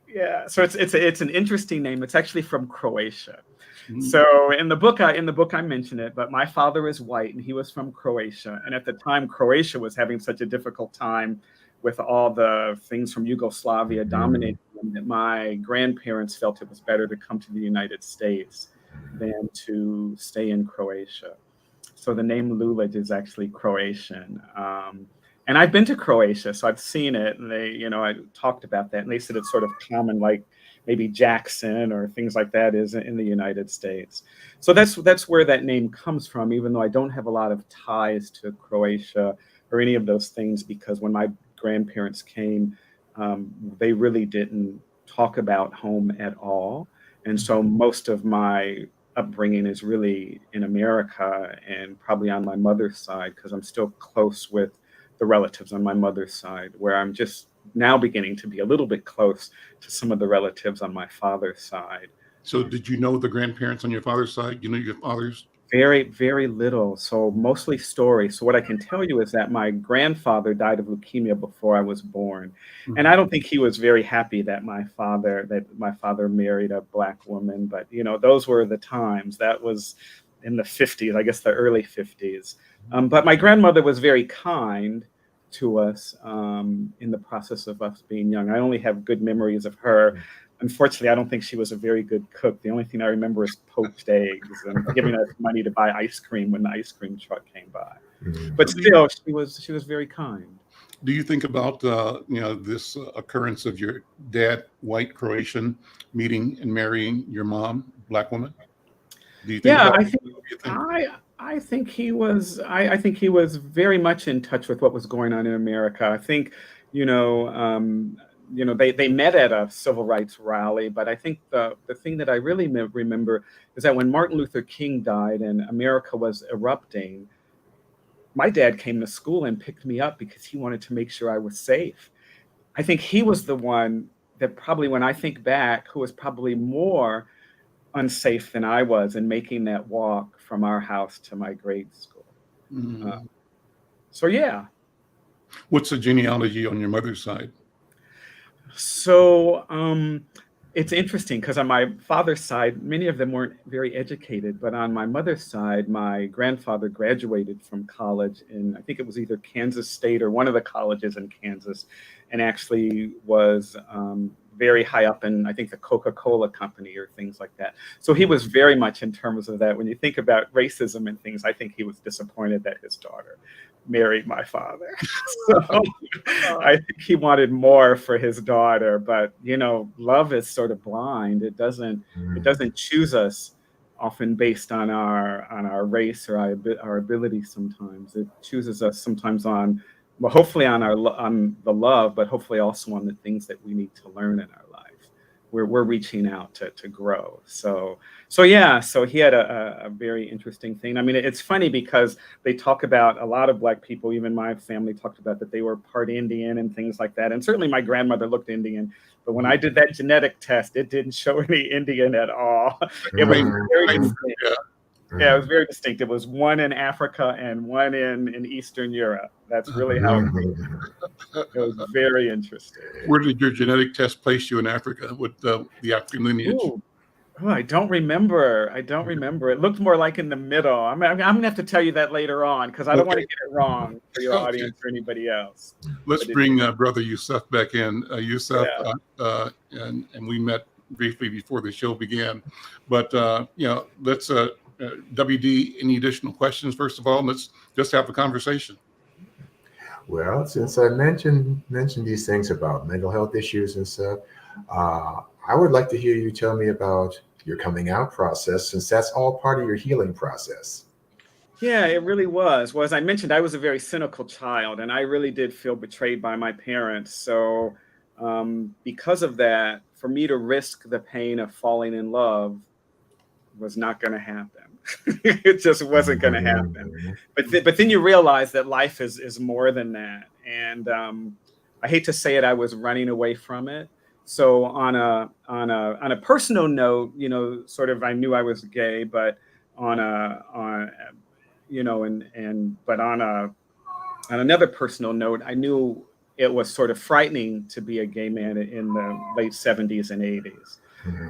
Yeah, so it's an interesting name. It's actually from Croatia. Mhm. So in the book I mention it, but my father is white and he was from Croatia. And at the time, Croatia was having such a difficult time with all the things from Yugoslavia dominating them that my grandparents felt it was better to come to the United States than to stay in Croatia. So the name Lulich is actually Croatian. And I've been to Croatia, so I've seen it. And I talked about that, and they said it's sort of common, like maybe Jackson or things like that is in the United States. So that's where that name comes from, even though I don't have a lot of ties to Croatia or any of those things, because when my grandparents came, they really didn't talk about home at all. And so most of my upbringing is really in America and probably on my mother's side, because I'm still close with the relatives on my mother's side, where I'm just now beginning to be a little bit close to some of the relatives on my father's side. So did you know the grandparents on your father's side? You know your father's? Very, very little. So mostly stories. So what I can tell you is that my grandfather died of leukemia before I was born. And I don't think he was very happy that my father married a Black woman. But, those were the times. That was in the 50s, I guess the early 50s. But my grandmother was very kind to us in the process of us being young. I only have good memories of her. Unfortunately, I don't think she was a very good cook. The only thing I remember is poached eggs and giving us money to buy ice cream when the ice cream truck came by. But still, she was very kind. Do you think about this occurrence of your dad, white Croatian, meeting and marrying your mom, Black woman? Do you think Yeah, about I it? think What do you think? I think he was I think he was very much in touch with what was going on in America. I think, you know, um, they met at a civil rights rally, but I think the thing that I really remember is that when Martin Luther King died and America was erupting, my dad came to school and picked me up because he wanted to make sure I was safe. I think he was the one that probably, when I think back, who was probably more unsafe than I was in making that walk from our house to my grade school. Uh, Mhm. so yeah, What's the genealogy on your mother's side? so it's interesting because on my father's side, many of them weren't very educated, but on my mother's side, my grandfather graduated from college in, I think it was either Kansas State or one of the colleges in Kansas, and actually was very high up in, I think, the Coca-Cola company or things like that. So he was very much in terms of that. When you think about racism and things, I think he was disappointed that his daughter married my father. So I think he wanted more for his daughter, but love is sort of blind. It doesn't choose us often based on our race or our ability. Sometimes it chooses us sometimes on, well, hopefully on the love, but hopefully also on the things that we need to learn in our life, we're reaching out to grow. So yeah, so he had a very interesting thing. I mean, it's funny because they talk about, a lot of Black people, even my family talked about that they were part Indian and things like that. And certainly my grandmother looked Indian, but when I did that genetic test, it didn't show any Indian at all. It was very distinct. Yeah, it was very distinct. It was one in Africa and one in Eastern Europe. That's really how it was very interesting. Where did your genetic test place you in Africa with the African lineage? Ooh. Oh, I don't remember. I don't remember. It looked more like in the middle. I'm gonna have to tell you that later on, because I don't want to get it wrong for your audience or anybody else. Let's bring Brother Yusuf back in. Yusuf, and we met briefly before the show began, but let's WD. Any additional questions? First of all, let's just have a conversation. Well, since I mentioned these things about mental health issues and stuff, I would like to hear you tell me about your coming out process, since that's all part of your healing process. Yeah, it really was. Well, as I mentioned, I was a very cynical child, and I really did feel betrayed by my parents. So because of that, for me to risk the pain of falling in love was not going to happen. It just wasn't going to happen. But then you realize that life is more than that. And I hate to say it, I was running away from it. So on a personal note, sort of, I knew I was gay, but on another personal note, I knew it was sort of frightening to be a gay man in the late 70s and 80s,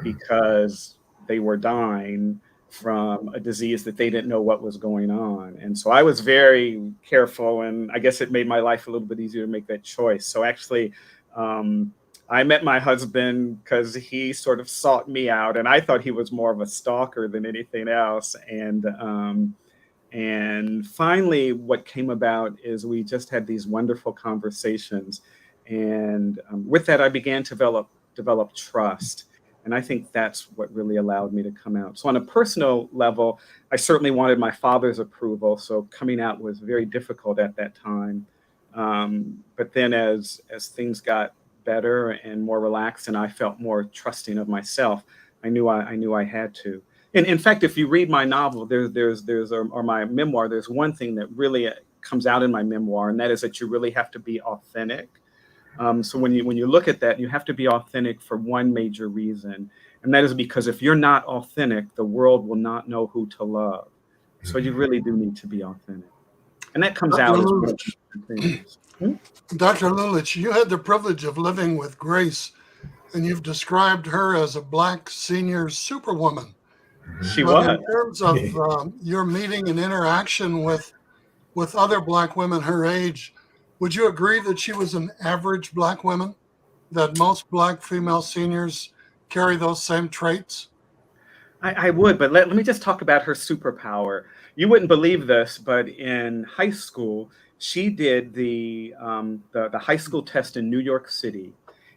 because they were dying from a disease that they didn't know what was going on. And so I was very careful, and I guess it made my life a little bit easier to make that choice. So actually, I met my husband because he sort of sought me out, and I thought he was more of a stalker than anything else. And finally, what came about is we just had these wonderful conversations, and with that, I began to develop trust. And I think that's what really allowed me to come out. So on a personal level, I certainly wanted my father's approval. So coming out was very difficult at that time. But then as things got better and more relaxed, and I felt more trusting of myself, I knew I had to. And in fact, if you read my novel, or my memoir, there's one thing that really comes out in my memoir, and that is that you really have to be authentic. So when you look at that, you have to be authentic for one major reason, and that is because if you're not authentic, the world will not know who to love. So you really do need to be authentic, and that comes out as one of the things. Dr. Lulich, you had the privilege of living with Grace, and you've described her as a Black senior superwoman. She was. In terms of your meeting and interaction with other Black women her age, would you agree that she was an average Black woman, that most Black female seniors carry those same traits? I would, but let me just talk about her superpower. You wouldn't believe this, but in high school, she did the high school test in New York City,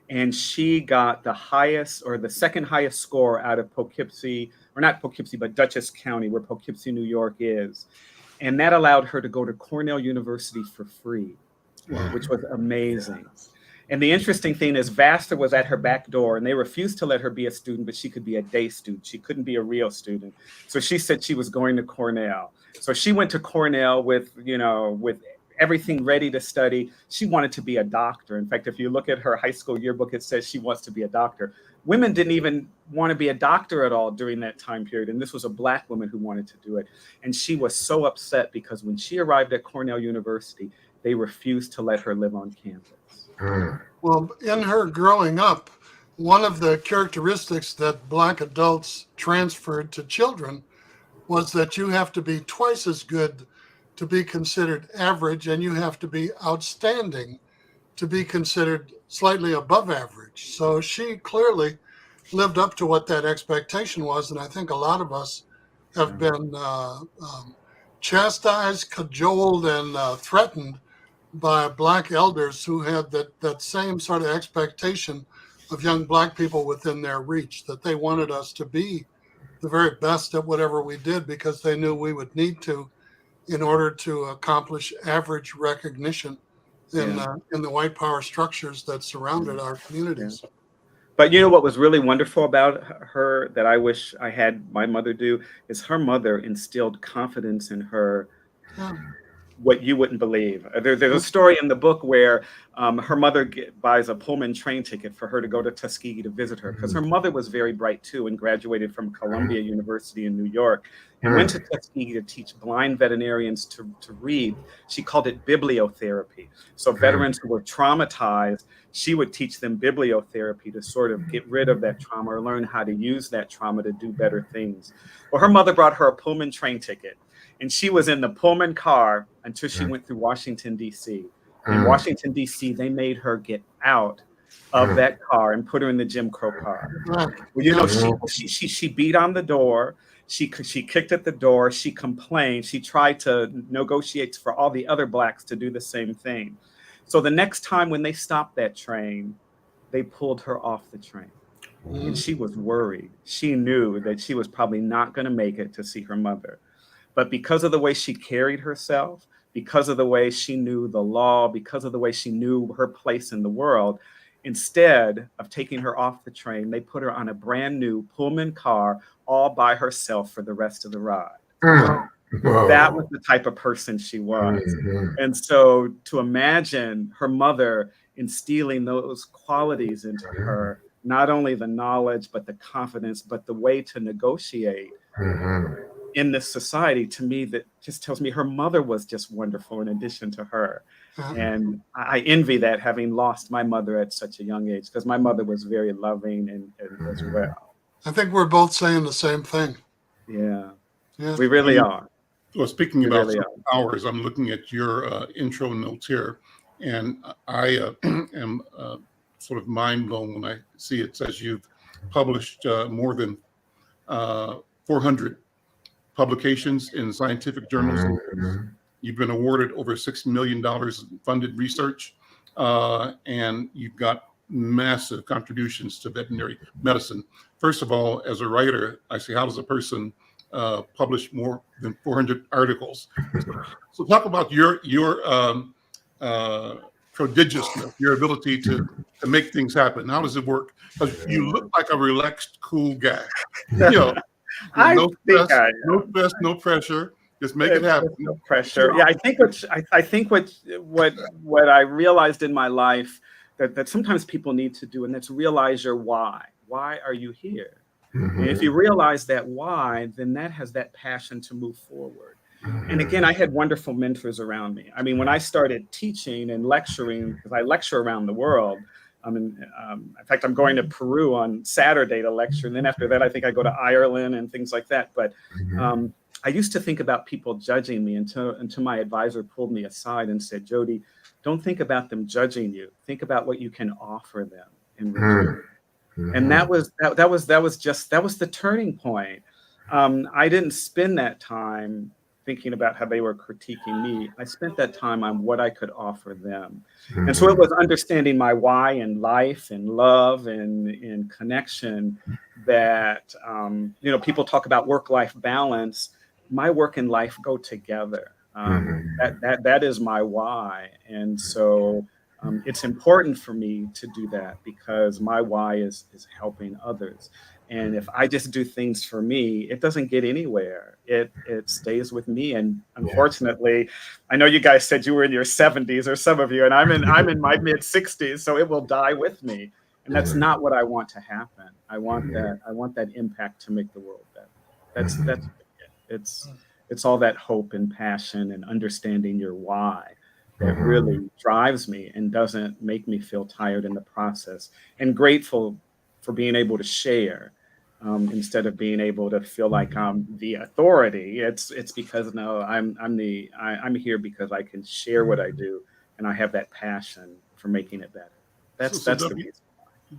and she got the highest, or the second highest score out of Poughkeepsie, or not Poughkeepsie, but Dutchess County, where Poughkeepsie, New York is. And that allowed her to go to Cornell University for free, which was amazing. And the interesting thing is Vassar was at her back door, and they refused to let her be a student, but she could be a day student. She couldn't be a real student. So she said she was going to Cornell. So she went to Cornell with everything ready to study. She wanted to be a doctor. In fact, if you look at her high school yearbook, it says she wants to be a doctor. Women didn't even want to be a doctor at all during that time period. And this was a Black woman who wanted to do it. And she was so upset because when she arrived at Cornell University, they refused to let her live on campus. Well, in her growing up, one of the characteristics that Black adults transferred to children was that you have to be twice as good to be considered average, and you have to be outstanding to be considered slightly above average. So she clearly lived up to what that expectation was, and I think a lot of us have been chastised, cajoled, and threatened by Black elders who had that same sort of expectation of young Black people within their reach, that they wanted us to be the very best at whatever we did because they knew we would need to in order to accomplish average recognition in the white power structures that surrounded our communities. But you know what was really wonderful about her that I wish I had my mother do is her mother instilled confidence in her, Yeah. what you wouldn't believe. There's a story in the book where her mother buys a Pullman train ticket for her to go to Tuskegee to visit her, because her mother was very bright too and graduated from Columbia University in New York and went to Tuskegee to teach blind veterinarians to read. She called it bibliotherapy. So veterans who were traumatized, she would teach them bibliotherapy to sort of get rid of that trauma or learn how to use that trauma to do better things. Well, her mother brought her a Pullman train ticket, and she was in the Pullman car until she went through Washington, D.C. In Washington, D.C., they made her get out of that car and put her in the Jim Crow car. Well, you know, she beat on the door. She kicked at the door. She complained. She tried to negotiate for all the other blacks to do the same thing. So the next time when they stopped that train, they pulled her off the train. And she was worried. She knew that she was probably not going to make it to see her mother. But because of the way she carried herself, because of the way she knew the law, because of the way she knew her place in the world, instead of taking her off the train, they put her on a brand new Pullman car all by herself for the rest of the ride. That was the type of person she was. And so to imagine her mother instilling those qualities into her, not only the knowledge, but the confidence, but the way to negotiate in this society, to me, that just tells me her mother was just wonderful in addition to her. And I envy that, having lost my mother at such a young age, because my mother was very loving and as well. I think we're both saying the same thing. Yeah, Yeah. we really are. Well, speaking We about really hours, I'm looking at your intro notes here, and I am sort of mind blown when I see it says you've published more than 400 publications in scientific journals. You've been awarded over $6 million in funded research, and you've got massive contributions to veterinary medicine. First of all, as a writer, I say, how does a person publish more than 400 articles? So talk about your prodigiousness, your ability to make things happen. How does it work? Because you look like a relaxed, cool guy. You know, no stress, no pressure. Just make it happen. No pressure. Yeah, I think what I realized in my life that sometimes people need to do, and that's realize your why. Why are you here? And if you realize that why, then that has that passion to move forward. And again, I had wonderful mentors around me. I mean, when I started teaching and lecturing, because I lecture around the world, in fact, I'm going to Peru on Saturday to lecture. And then after that, I think I go to Ireland and things like that. But I used to think about people judging me until my advisor pulled me aside and said, Jody, don't think about them judging you. Think about what you can offer them in return. And that was the turning point. I didn't spend that time thinking about how they were critiquing me. I spent that time on what I could offer them. And so it was understanding my why in life and love and connection that, people talk about work-life balance. My work and life go together. That is my why. And so it's important for me to do that because my why is helping others. And if I just do things for me, it doesn't get anywhere. It stays with me. And unfortunately, I know you guys said you were in your 70s, or some of you, and I'm in my mid 60s, so it will die with me. And that's not what I want to happen. I want that impact to make the world better. It's all that hope and passion and understanding your why that really drives me and doesn't make me feel tired in the process, and grateful for being able to share instead of being able to feel like I'm the authority. It's because I'm here because I can share what I do and I have that passion for making it better. That's the reason.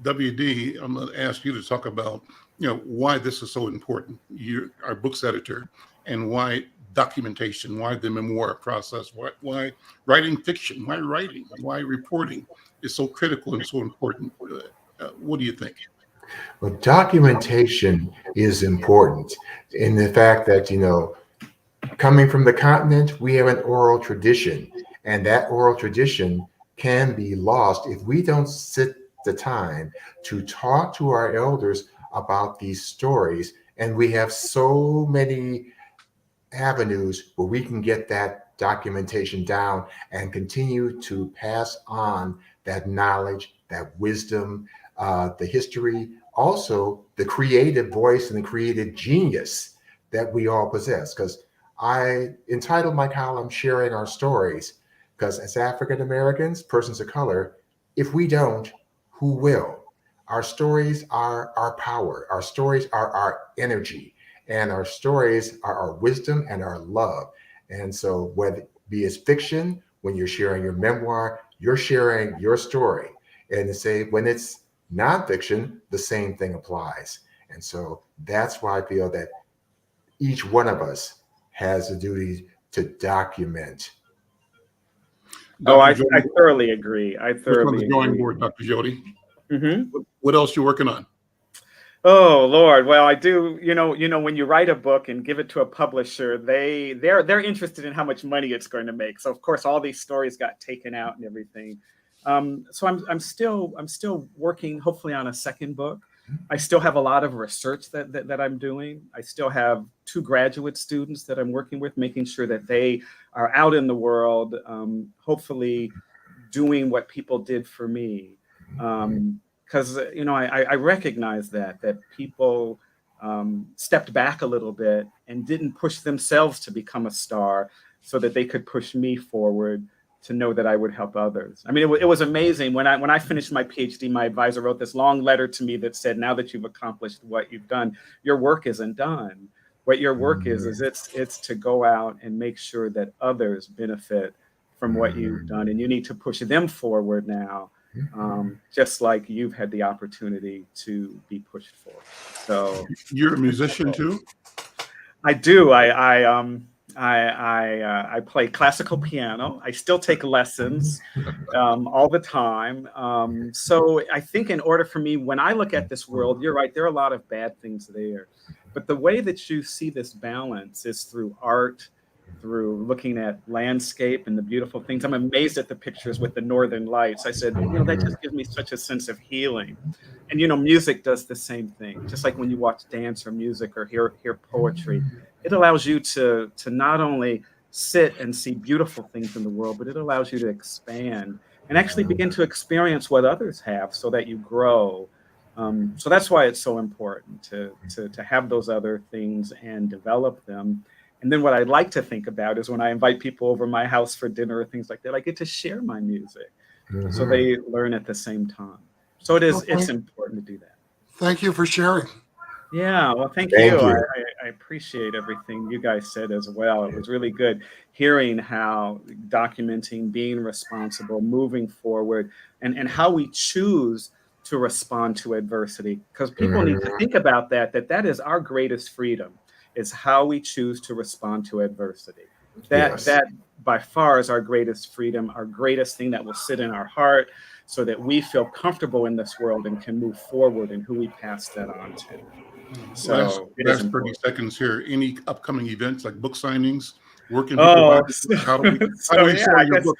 WD, I'm going to ask you to talk about, why this is so important. You're our book's editor, and why documentation, why the memoir process, why writing fiction, why reporting is so critical and so important. What do you think? Well, documentation is important in the fact that, coming from the continent, we have an oral tradition, and that oral tradition can be lost if we don't sit the time to talk to our elders about these stories. And we have so many avenues where we can get that documentation down and continue to pass on that knowledge, that wisdom, the history, also the creative voice and the creative genius that we all possess. Because I entitled my column Sharing Our Stories, because as African Americans, persons of color, if we don't, who will? Our stories are our power. Our stories are our energy. And our stories are our wisdom and our love. And so whether it be as fiction, when you're sharing your memoir, you're sharing your story. And to say when it's nonfiction, the same thing applies. And so that's why I feel that each one of us has a duty to document. Oh, I Jody, thoroughly agree. I what's on thoroughly the drawing agree. board, Dr. Jody? Mhm. What else you working on? Oh Lord, well I do. When you write a book and give it to a publisher, they're interested in how much money it's going to make. So of course, all these stories got taken out and everything. So I'm still working, hopefully on a second book. I still have a lot of research that I'm doing. I still have 2 graduate students that I'm working with, making sure that they are out in the world, hopefully doing what people did for me. Because I recognize that people stepped back a little bit and didn't push themselves to become a star, so that they could push me forward to know that I would help others. I mean, it was amazing when I finished my PhD. My advisor wrote this long letter to me that said, "Now that you've accomplished what you've done, your work isn't done. What your work is it's to go out and make sure that others benefit from what you've done, and you need to push them forward now." Just like you've had the opportunity to be pushed forward. So You're a musician too? I do. I play classical piano. I still take lessons all the time. So I think in order for me, when I look at this world, you're right, there are a lot of bad things there. But the way that you see this balance is through art, through looking at landscape and the beautiful things. I'm amazed at the pictures with the northern lights. I said, that just gives me such a sense of healing. And music does the same thing. Just like when you watch dance or music or hear poetry, it allows you to not only sit and see beautiful things in the world, but it allows you to expand and actually begin to experience what others have, so that you grow. So that's why it's so important to have those other things and develop them. And then what I like to think about is when I invite people over my house for dinner or things like that, I get to share my music, so they learn at the same time. So it's important to do that. Thank you for sharing. Yeah, well, thank Thank you. you. I appreciate everything you guys said as well. It was really good hearing how documenting, being responsible, moving forward, and how we choose to respond to adversity. Because people need to think about that is our greatest freedom, is how we choose to respond to adversity. Yes. That by far is our greatest freedom, our greatest thing that will sit in our heart, so that we feel comfortable in this world and can move forward in who we pass that on to. So it is last 30 important. seconds here. Any upcoming events like book signings? Where can people Oh, buy the book? How do we yeah, sell I your guess. book?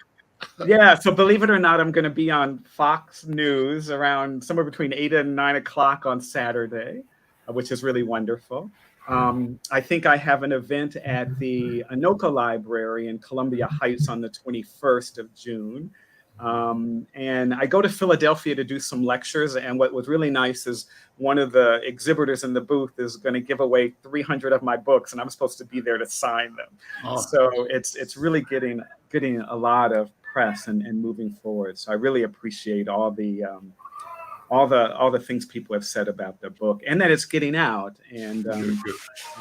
Yeah, so believe it or not, I'm going to be on Fox News around somewhere between 8 and 9 o'clock on Saturday, which is really wonderful. I think I have an event at the Anoka Library in Columbia Heights on the 21st of June. And I go to Philadelphia to do some lectures. And what was really nice is one of the exhibitors in the booth is going to give away 300 of my books, and I'm supposed to be there to sign them. Oh. So it's really getting a lot of press and moving forward. So I really appreciate all the things people have said about the book, and that it's getting out. And Good.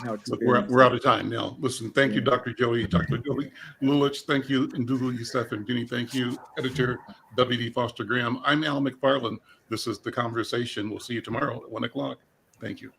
Look, we're experience. out of time now. Listen, thank you, Dr. Jody, Dr. Jody Lulich. Thank you, Ndugu Youssef and Guinea. Thank you, editor W.D. Foster Graham. I'm Al McFarlane. This is The Conversation. We'll see you tomorrow at 1 o'clock. Thank you.